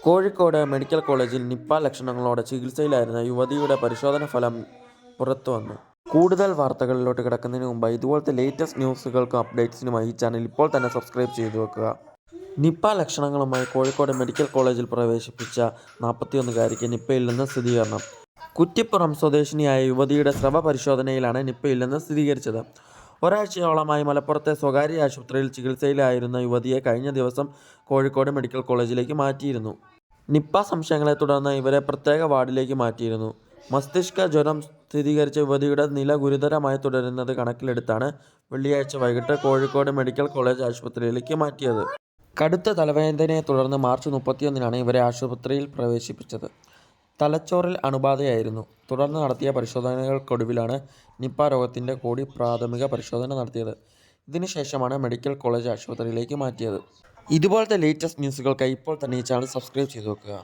Kozhikode medical കോളേജിൽ Nipah ലക്ഷണങ്ങളോടെ ചികിത്സയിലായിരുന്ന യുവതിയുടെ പരിശോധന ഫലം പുറത്തുവന്നു. കൂടുതൽ വാർത്തകളിലോട്ട് കിടക്കുന്നതിന് മുമ്പായി ഇതുപോലത്തെ ലേറ്റസ്റ്റ് ന്യൂസുകൾക്കും അപ്ഡേറ്റ്സിനുമായി ഈ ചാനൽ ഇപ്പോൾ തന്നെ സബ്സ്ക്രൈബ് ചെയ്തു വെക്കുക. നിപ്പ ലക്ഷണങ്ങളുമായി കോഴിക്കോട് മെഡിക്കൽ കോളേജിൽ പ്രവേശിപ്പിച്ച 41-കാരിക്ക് നിപ്പയില്ലെന്ന് സ്ഥിരീകരണം. കുറ്റിപ്പുറം സ്വദേശിനിയായ യുവതിയുടെ സ്രവ പരിശോധനയിലാണ് നിപ്പയില്ലെന്ന് സ്ഥിരീകരിച്ചത്. ഒരാഴ്ചയോളമായി മലപ്പുറത്തെ സ്വകാര്യ ആശുപത്രിയിൽ ചികിത്സയിലായിരുന്ന യുവതിയെ കഴിഞ്ഞ ദിവസം കോഴിക്കോട് മെഡിക്കൽ കോളേജിലേക്ക് മാറ്റിയിരുന്നു. നിപ്പ സംശയങ്ങളെ തുടർന്ന് ഇവരെ പ്രത്യേക വാർഡിലേക്ക് മാറ്റിയിരുന്നു. മസ്തിഷ്ക ജ്വരം സ്ഥിരീകരിച്ച യുവതിയുടെ നില ഗുരുതരമായി തുടരുന്നത് കണക്കിലെടുത്താണ് വെള്ളിയാഴ്ച വൈകിട്ട് കോഴിക്കോട് മെഡിക്കൽ കോളേജ് ആശുപത്രിയിലേക്ക് മാറ്റിയത്. കടുത്ത തലവേദനയെ തുടർന്ന് മാർച്ച് 31-നാണ് ഇവരെ ആശുപത്രിയിൽ പ്രവേശിപ്പിച്ചത്. തലച്ചോറിൽ അണുബാധയായിരുന്നു. തുടർന്ന് നടത്തിയ പരിശോധനകൾക്കൊടുവിലാണ് നിപ്പ രോഗത്തിൻ്റെ കൂടി പ്രാഥമിക പരിശോധന നടത്തിയത്. ഇതിനുശേഷമാണ് മെഡിക്കൽ കോളേജ് ആശുപത്രിയിലേക്ക് മാറ്റിയത്. ഇതുപോലത്തെ ലേറ്റസ്റ്റ് ന്യൂസുകൾക്കായി ഇപ്പോൾ തന്നെ ഈ ചാനൽ സബ്സ്ക്രൈബ് ചെയ്തു വെക്കുക.